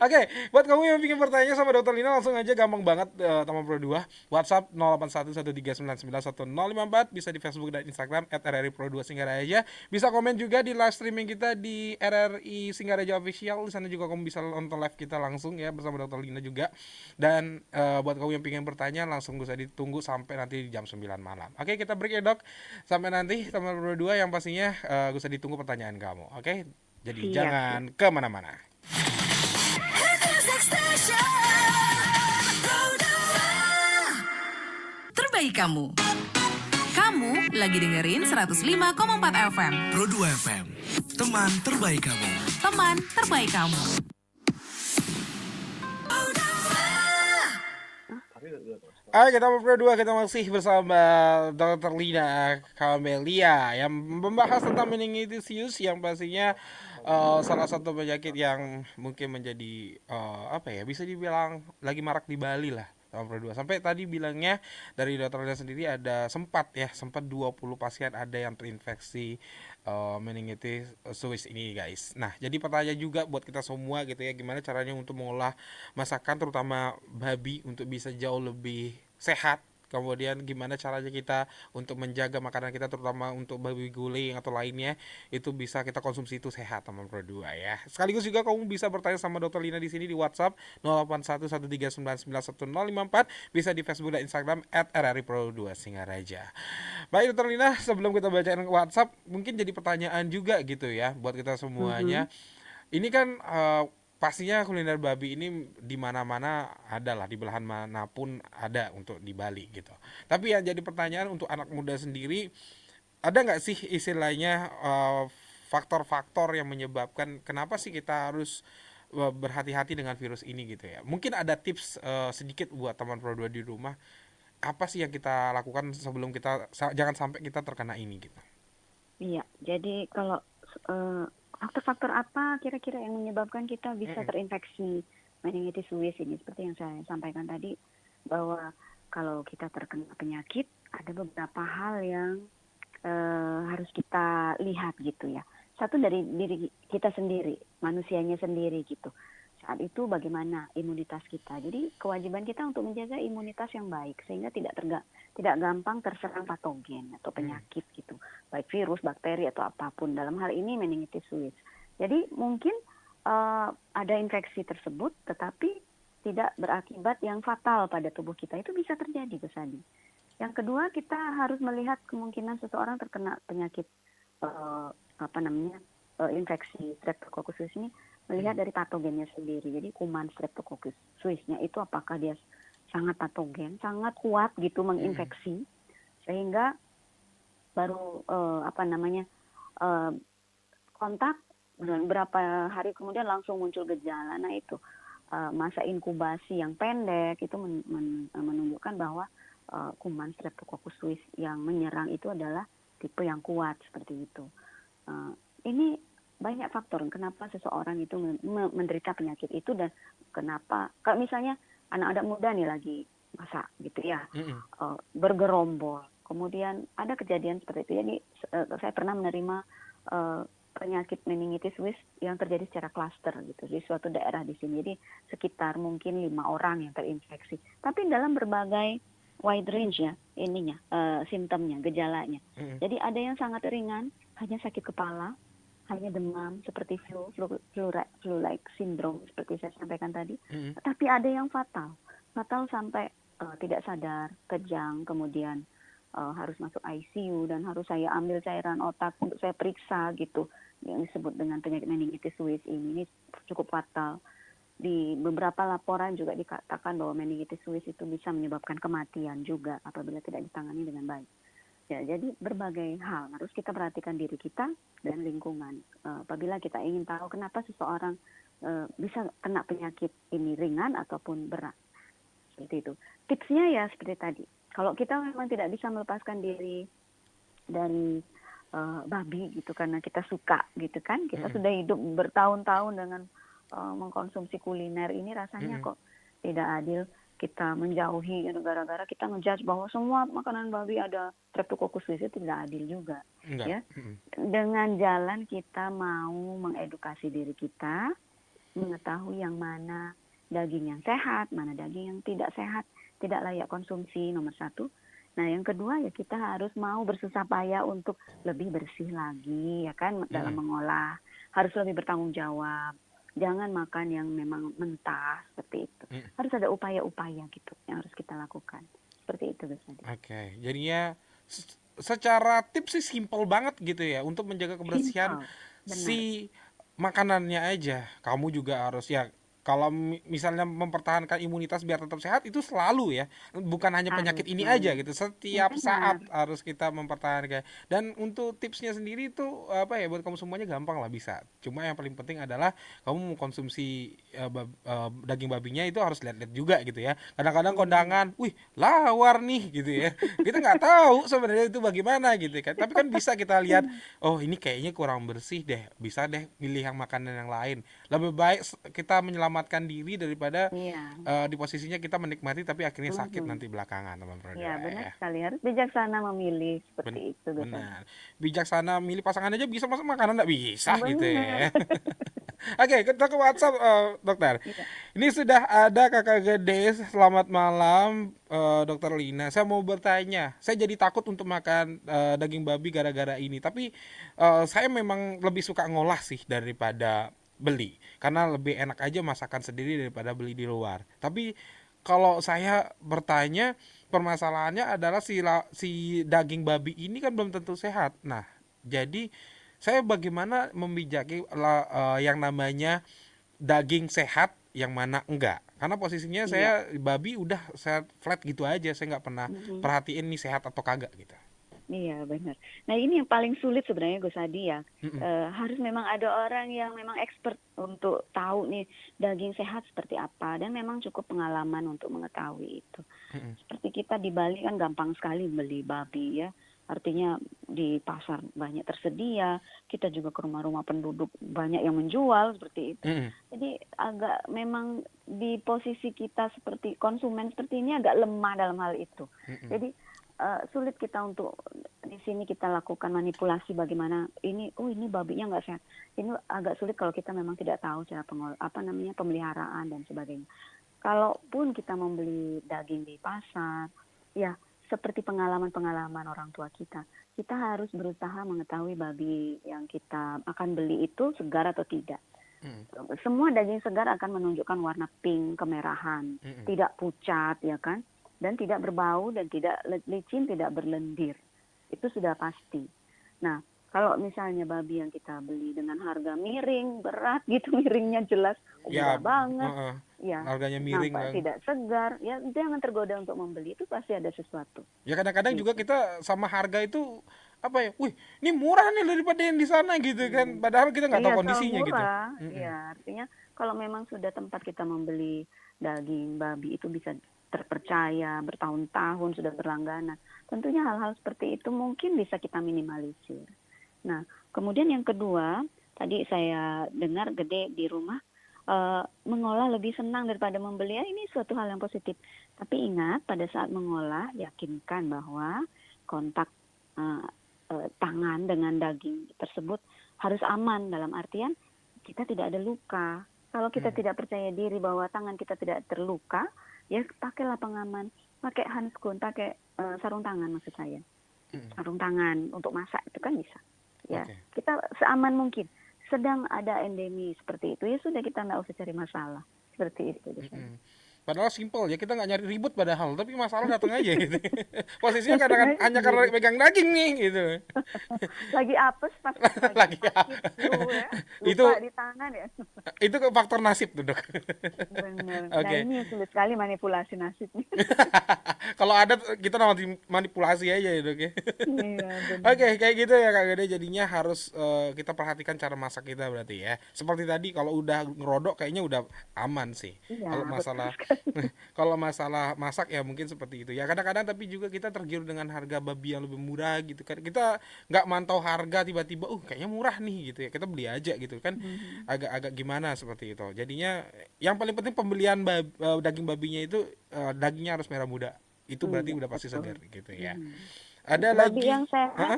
Speaker 2: Oke, buat kamu yang bikin pertanyaan sama Dokter Lina langsung aja gampang banget teman Pro 2. WhatsApp 0811399154 bisa di Facebook dan Instagram @RRI Pro 2 Singaraja. Bisa komen juga di live streaming kita di RRI Singaraja Official. Di sana juga kamu bisa nonton live kita langsung ya bersama Dokter Lina juga. Dan buat kamu yang pengen bertanya langsung bisa ditunggu sampai nanti di jam 9 malam. Oke, kita break ya, Dok. Sampai nanti teman Pro 2 yang pastinya bisa ditunggu pertanyaan kamu. Oke? Jadi
Speaker 3: Siap, siap.
Speaker 2: jangan kemana-mana.
Speaker 1: Terbaik kamu. Kamu lagi dengerin 105,4 FM.
Speaker 4: Pro 2 FM, teman terbaik kamu.
Speaker 1: Teman terbaik kamu.
Speaker 2: Ayo kita berdua kita masih bersama Dr. Lina Kamelia yang membahas tentang meningitis yang pastinya salah satu penyakit yang mungkin menjadi apa ya bisa dibilang lagi marak di Bali lah sama berdua. Sampai tadi bilangnya dari dokternya sendiri ada sempat 20 pasien ada yang terinfeksi meningitis Swiss ini guys. Nah, jadi pertanyaan juga buat kita semua gitu ya, gimana caranya untuk mengolah masakan terutama babi untuk bisa jauh lebih sehat. Kemudian gimana caranya kita untuk menjaga makanan kita terutama untuk babi guling atau lainnya itu bisa kita konsumsi itu sehat teman berdua ya. Sekaligus juga kamu bisa bertanya sama Dokter Lina di sini di WhatsApp 0811399154, bisa di Facebook dan Instagram @RRI Pro 2 Singaraja. Baik Dokter Lina, sebelum kita bacain WhatsApp mungkin jadi pertanyaan juga gitu ya buat kita
Speaker 3: Mhm.
Speaker 2: semuanya. Ini kan pastinya kuliner babi ini di mana-mana ada lah, di belahan manapun ada untuk di Bali gitu. Tapi yang jadi pertanyaan untuk anak muda sendiri, ada nggak sih istilahnya faktor-faktor yang menyebabkan kenapa sih kita harus berhati-hati dengan virus ini gitu ya? Mungkin ada tips sedikit buat teman Pro 2 di rumah, apa sih yang kita lakukan sebelum kita jangan sampai kita terkena ini gitu.
Speaker 3: Iya, jadi kalau eh, faktor-faktor apa kira-kira yang menyebabkan kita bisa terinfeksi meningitis Swiss ini? Seperti yang saya sampaikan tadi, bahwa kalau kita terkena penyakit, ada beberapa hal yang harus kita lihat gitu ya. Satu dari diri kita sendiri, manusianya sendiri gitu. Saat itu bagaimana imunitas kita. Jadi kewajiban kita untuk menjaga imunitas yang baik sehingga tidak gampang terserang patogen atau penyakit gitu, baik virus, bakteri atau apapun. Dalam hal ini meningitis Swiss. Jadi mungkin ada infeksi tersebut, tetapi tidak berakibat yang fatal pada tubuh kita. Itu bisa terjadi, Gus Adi. Yang kedua, kita harus melihat kemungkinan seseorang terkena penyakit infeksi Streptococcus suis ini, melihat dari patogennya sendiri. Jadi kuman Streptococcus suis-nya itu apakah dia sangat patogen, sangat kuat gitu menginfeksi, sehingga baru kontak dan berapa hari kemudian langsung muncul gejala. Nah itu masa inkubasi yang pendek itu menunjukkan bahwa kuman Streptococcus suis yang menyerang itu adalah tipe yang kuat seperti itu. Ini banyak faktor kenapa seseorang itu menderita penyakit itu, dan kenapa kalau misalnya anak-anak muda nih lagi masak gitu ya, bergerombol, kemudian ada kejadian seperti itu. Jadi saya pernah menerima penyakit meningitis Swiss yang terjadi secara klaster gitu di suatu daerah di sini. Jadi sekitar mungkin 5 orang yang terinfeksi. Tapi dalam berbagai wide range ya ininya, simptomnya, gejalanya.
Speaker 2: Mm-mm.
Speaker 3: Jadi ada yang sangat ringan, hanya sakit kepala, hanya demam seperti flu-like syndrome seperti saya sampaikan tadi.
Speaker 2: Mm-mm.
Speaker 3: Tapi ada yang fatal, fatal sampai tidak sadar, kejang, kemudian harus masuk ICU dan harus saya ambil cairan otak untuk saya periksa gitu. Yang disebut dengan penyakit meningitis Swiss ini cukup fatal. Di beberapa laporan juga dikatakan bahwa meningitis Swiss itu bisa menyebabkan kematian juga apabila tidak ditangani dengan baik. Ya, jadi berbagai hal harus kita perhatikan diri kita dan lingkungan. Apabila kita ingin tahu kenapa seseorang bisa kena penyakit ini ringan ataupun berat. Seperti itu. Tipsnya ya seperti tadi. Kalau kita memang tidak bisa melepaskan diri dari babi gitu karena kita suka gitu kan. Kita sudah hidup bertahun-tahun dengan mengkonsumsi kuliner ini rasanya kok tidak adil. Kita menjauhi gara-gara kita ngejudge bahwa semua makanan babi ada Streptococcus wis, itu tidak adil juga.
Speaker 2: Enggak.
Speaker 3: Ya. Dengan jalan kita mau mengedukasi diri kita, mengetahui yang mana daging yang sehat, mana daging yang tidak sehat, tidak layak konsumsi, nomor satu. Nah, yang kedua ya kita harus mau bersusah payah untuk lebih bersih lagi, ya kan, dalam mengolah. Harus lebih bertanggung jawab. Jangan makan yang memang mentah seperti itu. Harus ada upaya-upaya gitu yang harus kita lakukan. Seperti itu, Gus Adi.
Speaker 2: Oke, jadinya secara tips sih simple banget gitu ya untuk menjaga kebersihan
Speaker 3: Simple,
Speaker 2: si makanannya aja. Kamu juga harus ya kalau misalnya mempertahankan imunitas biar tetap sehat itu selalu ya, bukan hanya penyakit ini
Speaker 3: Harus.
Speaker 2: aja gitu. Setiap
Speaker 3: Benar.
Speaker 2: saat harus kita mempertahankan. Dan untuk tipsnya sendiri itu apa ya, buat kamu semuanya gampang lah bisa. Cuma yang paling penting adalah kamu mengkonsumsi daging babinya itu harus lihat-lihat juga gitu ya. Kadang-kadang kondangan, wih lawar nih gitu ya. Kita nggak tahu sebenarnya itu bagaimana gitu kan. Tapi kan bisa kita lihat, oh ini kayaknya kurang bersih deh. Bisa deh pilih yang makanan yang lain. Lebih baik kita menyelamatkan diri daripada
Speaker 3: Iya.
Speaker 2: di posisinya kita menikmati tapi akhirnya sakit nanti belakangan, teman-teman.
Speaker 3: Iya, benar sekali. Harus bijaksana memilih seperti itu, Gus Adi.
Speaker 2: Benar. Bijaksana milih pasangan aja bisa, masa makanan nggak bisa gitu ya.
Speaker 3: Benar.
Speaker 2: Oke, kita ke WhatsApp dokter.
Speaker 3: Iya.
Speaker 2: Ini sudah ada kakak gede. Selamat malam dokter Lina. Saya mau bertanya. Saya jadi takut untuk makan daging babi gara-gara ini. Tapi saya memang lebih suka ngolah sih daripada beli. Karena lebih enak aja masakan sendiri daripada beli di luar. Tapi kalau saya bertanya, permasalahannya adalah si daging babi ini kan belum tentu sehat. Nah, jadi saya bagaimana membijaki yang namanya daging sehat yang mana enggak? Karena posisinya saya babi udah saya flat gitu aja, saya nggak pernah perhatiin nih sehat atau kagak gitu.
Speaker 3: Iya, benar. Nah, ini yang paling sulit sebenarnya, Gus Adi ya. Harus memang ada orang yang memang expert untuk tahu nih daging sehat seperti apa, dan memang cukup pengalaman untuk mengetahui itu. Seperti kita di Bali kan gampang sekali beli babi ya. Artinya di pasar banyak tersedia, kita juga ke rumah-rumah penduduk banyak yang menjual seperti itu. Jadi agak memang di posisi kita seperti konsumen seperti ini agak lemah dalam hal itu. Jadi sulit kita untuk di sini kita lakukan manipulasi bagaimana ini babinya nggak sehat. Ini agak sulit kalau kita memang tidak tahu cara pemeliharaan dan sebagainya. Kalaupun kita membeli daging di pasar, ya seperti pengalaman-pengalaman orang tua kita harus berusaha mengetahui babi yang kita akan beli itu segar atau tidak. Semua daging segar akan menunjukkan warna pink kemerahan, tidak pucat ya kan. Dan tidak berbau dan tidak licin, tidak berlendir. Itu sudah pasti. Nah, kalau misalnya babi yang kita beli dengan harga miring, berat gitu, miringnya jelas murah banget. Ya,
Speaker 2: harganya miring
Speaker 3: nampak tidak segar. Ya, jangan tergoda untuk membeli, itu pasti ada sesuatu.
Speaker 2: Ya kadang-kadang juga kita sama harga itu apa ya, wih ini murah nih daripada yang di sana gitu kan. Padahal kita nggak tahu kondisinya
Speaker 3: murah,
Speaker 2: gitu.
Speaker 3: Iya, artinya kalau memang sudah tempat kita membeli daging babi itu bisa terpercaya, bertahun-tahun sudah berlangganan. Tentunya hal-hal seperti itu mungkin bisa kita minimalisir. Nah, kemudian yang kedua, tadi saya dengar gede di rumah mengolah lebih senang daripada membeli. Ya, ini suatu hal yang positif. Tapi ingat, pada saat mengolah, yakinkan bahwa kontak tangan dengan daging tersebut harus aman, dalam artian kita tidak ada luka. Kalau kita tidak percaya diri bahwa tangan kita tidak terluka, ya pakailah pengaman, pakai handskun, pakai sarung tangan maksud saya. Sarung tangan untuk masak itu kan bisa. Ya,
Speaker 2: Oke.
Speaker 3: kita seaman mungkin. Sedang ada endemi seperti itu, ya sudah kita nggak usah cari masalah. Seperti itu.
Speaker 2: Padahal simpel ya, kita nggak nyari ribut padahal, tapi masalah datang aja gitu. Posisinya kadang
Speaker 3: Sebenarnya
Speaker 2: hanya karena
Speaker 3: sendiri.
Speaker 2: pegang daging nih gitu.
Speaker 3: Lagi apes, pas
Speaker 2: Lagi
Speaker 3: lagi sakit flu ya,
Speaker 2: itu
Speaker 3: lupa di tangan ya.
Speaker 2: itu ke faktor nasib tuh, Dok.
Speaker 3: Benar. Nah
Speaker 2: Oke.
Speaker 3: ini yang sulit sekali manipulasi nasibnya.
Speaker 2: Kalau ada kita nanti manipulasi aja ya, Dok ya.
Speaker 3: Iya
Speaker 2: Oke,
Speaker 3: benar.
Speaker 2: kayak gitu ya Kak Gede. Jadinya harus kita perhatikan cara masak kita berarti ya. Seperti tadi kalau udah ngerodok kayaknya udah aman sih.
Speaker 3: Iya
Speaker 2: Kalau
Speaker 3: betul
Speaker 2: masalah
Speaker 3: sekali.
Speaker 2: kalau masalah masak ya mungkin seperti itu. Ya kadang-kadang tapi juga kita tergiur dengan harga babi yang lebih murah gitu kan. Kita nggak mantau harga tiba-tiba, kayaknya murah nih gitu ya. Kita beli aja gitu kan.
Speaker 3: Mhm.
Speaker 2: Agak-agak gimana seperti itu. Jadinya yang paling penting pembelian daging babinya itu dagingnya harus merah muda. Itu berarti
Speaker 3: Iya
Speaker 2: udah pasti segar
Speaker 3: betul.
Speaker 2: gitu ya.
Speaker 3: Mhm.
Speaker 2: Ada
Speaker 3: Babi
Speaker 2: lagi.
Speaker 3: yang sehat
Speaker 2: Hah?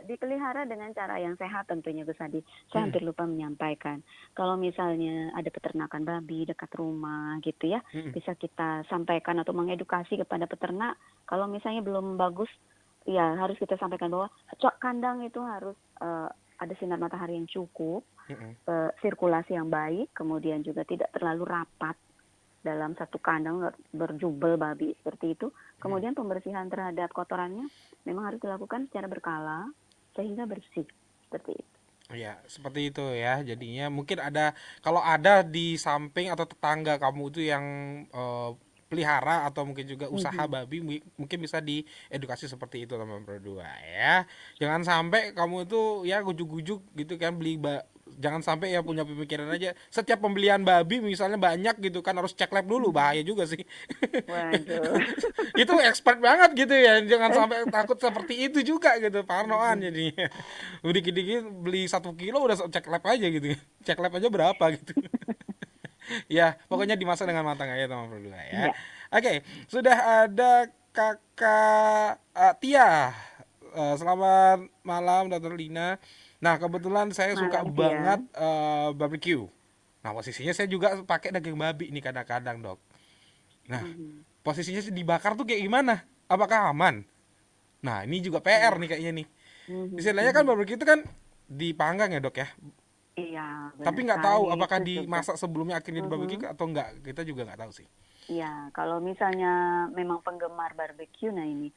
Speaker 3: dipelihara dengan cara yang sehat tentunya Gus Adi. Saya
Speaker 2: Mm-mm.
Speaker 3: hampir lupa menyampaikan. Kalau misalnya ada peternakan babi dekat rumah gitu ya,
Speaker 2: Mm-mm.
Speaker 3: bisa kita sampaikan atau mengedukasi kepada peternak. Kalau misalnya belum bagus, ya harus kita sampaikan bahwa kandang itu harus ada sinar matahari yang cukup,
Speaker 2: Mm-mm.
Speaker 3: sirkulasi yang baik, kemudian juga tidak terlalu rapat dalam satu kandang berjubel babi seperti itu. Kemudian pembersihan terhadap kotorannya memang harus dilakukan secara berkala sehingga bersih seperti itu.
Speaker 2: Ya, seperti itu ya. Jadinya mungkin ada kalau ada di samping atau tetangga kamu itu yang pelihara atau mungkin juga usaha
Speaker 3: Mhm.
Speaker 2: babi mungkin bisa diedukasi seperti itu teman berdua ya. Jangan sampai kamu itu ya gujuk-gujuk gitu kan jangan sampai ya punya pemikiran aja setiap pembelian babi misalnya banyak gitu kan harus cek lab dulu,
Speaker 3: Mhm.
Speaker 2: bahaya juga sih.
Speaker 3: Waduh.
Speaker 2: Itu expert banget gitu ya, jangan sampai takut seperti itu juga gitu, parnoan
Speaker 3: Mhm.
Speaker 2: jadinya. Udah dikit-dikit beli 1 kilo udah cek lab aja gitu, cek lab aja berapa gitu. Ya pokoknya dimasak dengan matang aja teman berdua ya.
Speaker 3: Iya,
Speaker 2: Oke, sudah ada kakak Tia. Selamat malam Dr. Lina. Nah kebetulan saya suka
Speaker 3: malam
Speaker 2: banget
Speaker 3: Tia.
Speaker 2: barbecue. Nah posisinya saya juga pakai daging babi nih kadang-kadang, Dok. Nah
Speaker 3: Mhm.
Speaker 2: posisinya dibakar tuh kayak gimana? Apakah aman? Nah, ini juga PR
Speaker 3: Iya.
Speaker 2: nih kayaknya nih.
Speaker 3: Mhm.
Speaker 2: Istilahnya kan
Speaker 3: Mhm.
Speaker 2: barbecue itu kan dipanggang ya, Dok ya.
Speaker 3: Iya,
Speaker 2: Tapi
Speaker 3: benar
Speaker 2: nggak tahu
Speaker 3: sekali
Speaker 2: apakah
Speaker 3: itu juga.
Speaker 2: dimasak sebelumnya akhirnya di barbecue
Speaker 3: Mhm.
Speaker 2: atau enggak. Kita juga nggak tahu sih.
Speaker 3: Ya, kalau misalnya memang penggemar barbecue, nah ini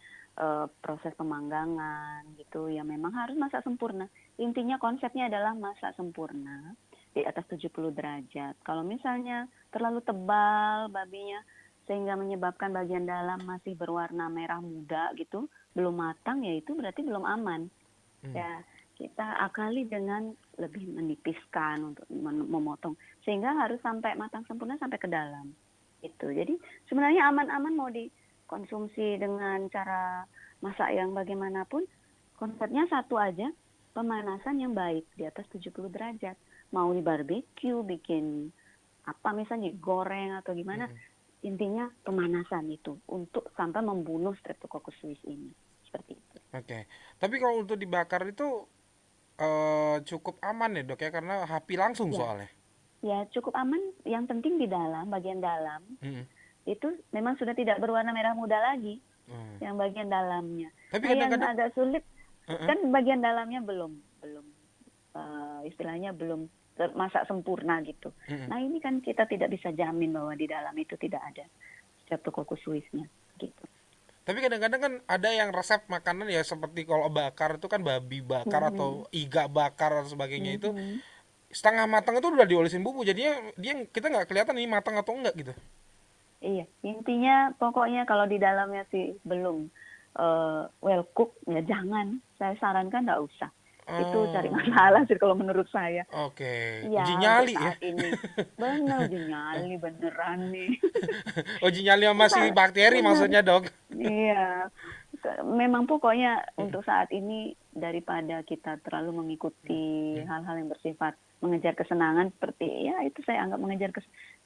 Speaker 3: proses pemanggangan gitu ya memang harus masak sempurna. Intinya konsepnya adalah masak sempurna di atas 70 derajat. Kalau misalnya terlalu tebal babinya sehingga menyebabkan bagian dalam masih berwarna merah muda gitu, belum matang ya itu berarti belum aman.
Speaker 2: Hmm.
Speaker 3: Ya, kita akali dengan lebih menipiskan untuk memotong sehingga harus sampai matang sempurna sampai ke dalam. Itu. Jadi sebenarnya aman-aman mau dikonsumsi dengan cara masak yang bagaimanapun, konsepnya satu aja, pemanasan yang baik di atas 70 derajat. Mau di barbecue, bikin apa misalnya goreng atau gimana, intinya pemanasan itu untuk sampai membunuh Streptococcus suis ini. Seperti itu.
Speaker 2: Oke. Tapi kalau untuk dibakar itu cukup aman ya, Dok ya, karena api langsung
Speaker 3: Ya,
Speaker 2: soalnya.
Speaker 3: ya cukup aman. Yang penting di dalam, bagian dalam,
Speaker 2: Hmm.
Speaker 3: itu memang sudah tidak berwarna merah muda lagi.
Speaker 2: Hmm.
Speaker 3: Yang bagian dalamnya.
Speaker 2: Tapi
Speaker 3: Nah, yang
Speaker 2: kadang-kadang
Speaker 3: agak sulit
Speaker 2: Heeh.
Speaker 3: kan bagian dalamnya belum istilahnya belum masak sempurna gitu.
Speaker 2: Mm-mm.
Speaker 3: Nah ini kan kita tidak bisa jamin bahwa di dalam itu tidak ada Streptococcus suis-nya gitu.
Speaker 2: Tapi kadang-kadang kan ada yang resep makanan ya seperti kalau bakar itu kan babi bakar atau
Speaker 3: Mhm.
Speaker 2: iga bakar dan sebagainya itu
Speaker 3: Mhm.
Speaker 2: setengah matang itu udah diolesin bumbu jadinya kita nggak kelihatan ini matang atau enggak gitu.
Speaker 3: Iya, intinya pokoknya kalau di dalamnya sih belum well cook ya jangan. Saya sarankan nggak usah. Itu cari
Speaker 2: Oh,
Speaker 3: masalah sih kalau menurut saya.
Speaker 2: oke. Uji
Speaker 3: Ya untuk
Speaker 2: nyali ya.
Speaker 3: saat ini benar uji nyali beneran nih.
Speaker 2: Uji nyali sama si
Speaker 3: Kita
Speaker 2: bakteri
Speaker 3: benar.
Speaker 2: maksudnya, Dok.
Speaker 3: Iya, memang pokoknya untuk saat ini daripada kita terlalu mengikuti hal-hal yang bersifat mengejar kesenangan seperti ya itu saya anggap mengejar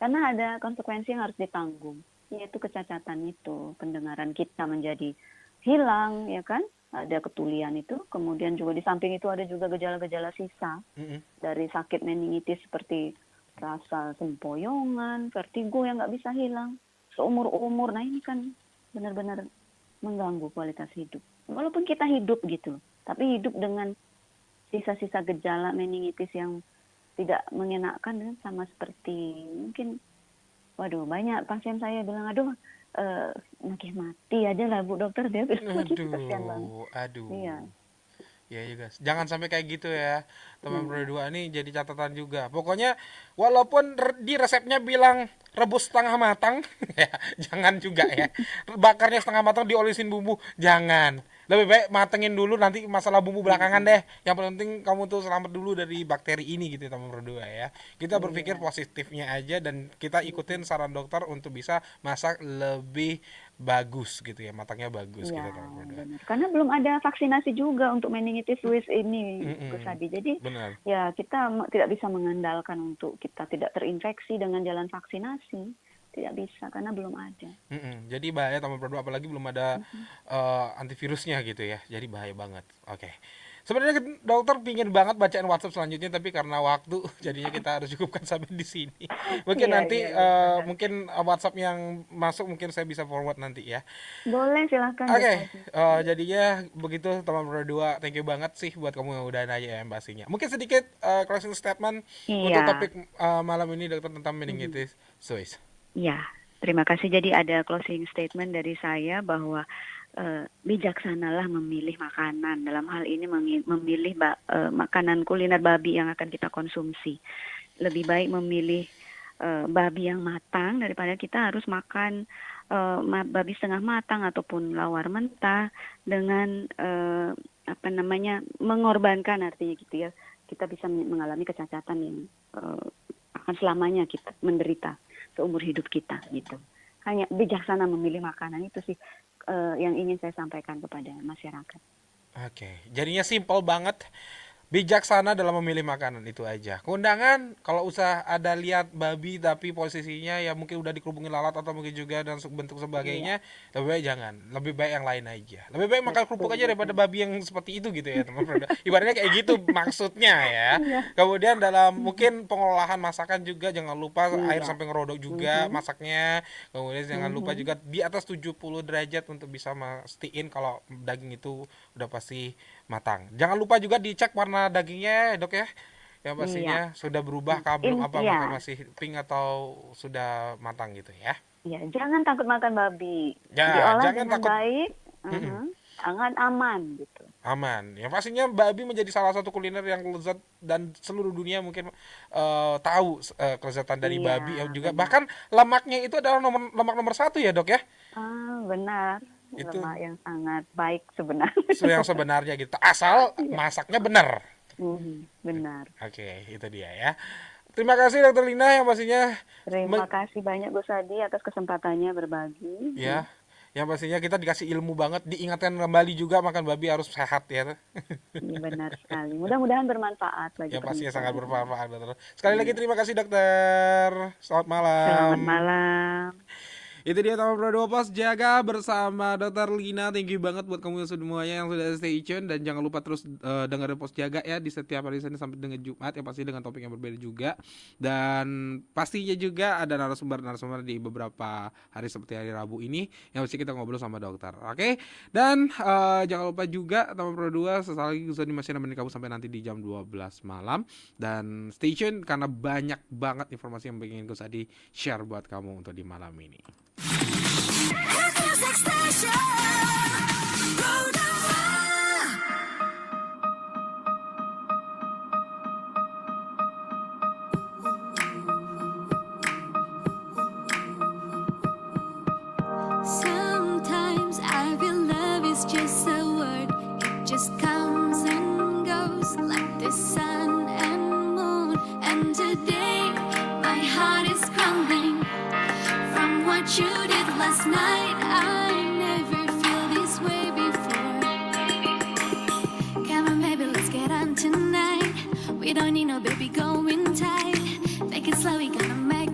Speaker 3: karena ada konsekuensi yang harus ditanggung, yaitu kecacatan itu, pendengaran kita menjadi hilang, ya kan? Ada ketulian itu, kemudian juga di samping itu ada juga gejala-gejala sisa
Speaker 2: Mm-mm.
Speaker 3: dari sakit meningitis seperti rasa sempoyongan, vertigo yang nggak bisa hilang, seumur-umur. Nah ini kan benar-benar mengganggu kualitas hidup. Walaupun kita hidup gitu, tapi hidup dengan sisa-sisa gejala meningitis yang tidak mengenakan kan sama seperti mungkin, waduh banyak pasien saya bilang, aduh makin mati aja lah Bu Dokter, dia bilang begitu, kasihan banget.
Speaker 2: Aduh.
Speaker 3: Iya.
Speaker 2: Ya guys, jangan sampai kayak gitu ya teman berdua, ini jadi catatan juga. Pokoknya walaupun di resepnya bilang rebus setengah matang, ya jangan juga ya. Bakarnya setengah matang diolisin bumbu, jangan. Lebih baik matengin dulu, nanti masalah bumbu belakangan deh. Yang penting kamu tuh selamat dulu dari bakteri ini gitu teman berdua ya. Kita berpikir positifnya aja dan kita ikutin saran dokter untuk bisa masak lebih bagus gitu ya, matangnya bagus gitu teman berdua.
Speaker 3: Benar. Karena belum ada vaksinasi juga untuk meningitis Swiss ini, Gus Adi. Jadi ya kita tidak bisa mengandalkan untuk kita tidak terinfeksi dengan jalan vaksinasi. Tidak bisa karena belum ada.
Speaker 2: Jadi bahaya teman berdua, apalagi belum ada antivirusnya gitu ya. Jadi bahaya banget. Oke. Sebenarnya dokter pingin banget bacain WhatsApp selanjutnya, tapi karena waktu jadinya kita harus cukupkan sampai di sini. Mungkin nanti mungkin WhatsApp yang masuk mungkin saya bisa forward nanti ya.
Speaker 3: Boleh, silakan.
Speaker 2: Oke. Jadinya begitu teman berdua. Thank you banget sih buat kamu yang udah nanya ya pastinya. Mungkin sedikit closing statement untuk topik malam ini dokter tentang meningitis Swiss.
Speaker 3: Ya, terima kasih. Jadi ada closing statement dari saya bahwa bijaksanalah memilih makanan. Dalam hal ini memilih makanan kuliner babi yang akan kita konsumsi. Lebih baik memilih babi yang matang daripada kita harus makan babi setengah matang ataupun lawar mentah dengan mengorbankan, artinya gitu ya. Kita bisa mengalami kecacatan yang akan selamanya kita menderita seumur hidup kita gitu. Hanya bijaksana memilih makanan, itu sih yang ingin saya sampaikan kepada masyarakat.
Speaker 2: Oke, jadinya simpel banget. Bijaksana dalam memilih makanan, itu aja. Keundangan kalau usah ada lihat babi tapi posisinya ya mungkin udah dikerubungin lalat atau mungkin juga dan bentuk sebagainya, lebih baik jangan. Lebih baik yang lain aja. Lebih baik makan kerupuk aja daripada babi yang seperti itu gitu ya teman-teman. Ibaratnya kayak gitu maksudnya ya. Kemudian dalam mungkin pengolahan masakan juga jangan lupa air sampai ngerodok juga masaknya. Kemudian jangan lupa juga di atas 70 derajat untuk bisa mastiin kalau daging itu udah pasti matang. Jangan lupa juga dicek warna dagingnya dok ya, yang pastinya sudah berubah kah belum, apakah masih pink atau sudah matang gitu ya.
Speaker 3: Iya, jangan takut makan babi.
Speaker 2: Ya,
Speaker 3: diolah
Speaker 2: jangan
Speaker 3: dengan
Speaker 2: takut.
Speaker 3: baik, sangat aman gitu.
Speaker 2: Aman. Yang pastinya babi menjadi salah satu kuliner yang lezat dan seluruh dunia mungkin tahu kelezatan dari babi juga. Bahkan lemaknya itu adalah lemak nomor 1 ya dok ya.
Speaker 3: Benar.
Speaker 2: Itu
Speaker 3: lemak yang sangat baik sebenarnya.
Speaker 2: Yang sebenarnya gitu. Asal masaknya benar.
Speaker 3: Benar.
Speaker 2: Oke, itu dia ya. Terima kasih Dr. Lina yang pastinya.
Speaker 3: Terima kasih banyak Gus Adi atas kesempatannya berbagi.
Speaker 2: Ya, yang pastinya kita dikasih ilmu banget, diingatkan kembali juga makan babi harus sehat ya.
Speaker 3: Benar sekali. Mudah-mudahan bermanfaat bagi
Speaker 2: yang pastinya sangat bermanfaat dokter. Sekali lagi terima kasih dokter. Selamat malam.
Speaker 3: Selamat malam.
Speaker 2: Itu dia teman berdua Pos Jaga bersama Dr. Lina. Thank you banget buat kamu semuanya yang sudah stay tune. Dan jangan lupa terus dengerin Pos Jaga ya di setiap hari Senin sampai dengan Jumat. Yang pasti dengan topik yang berbeda juga. Dan pastinya juga ada narasumber di beberapa hari seperti hari Rabu ini, yang pasti kita ngobrol sama dokter. Oke? Dan jangan lupa juga teman berdua sesekali bisa masih nemenin kamu sampai nanti di jam 12 malam. Dan stay tune karena banyak banget informasi yang pengen Gus Adi share buat kamu untuk di malam ini.
Speaker 5: Sometimes I feel love is just a word. It just comes and goes like the sun and moon. And today my heart is crumbling from what you did last night. I never feel this way before. Come on baby, let's get on tonight. We don't need no baby going tight.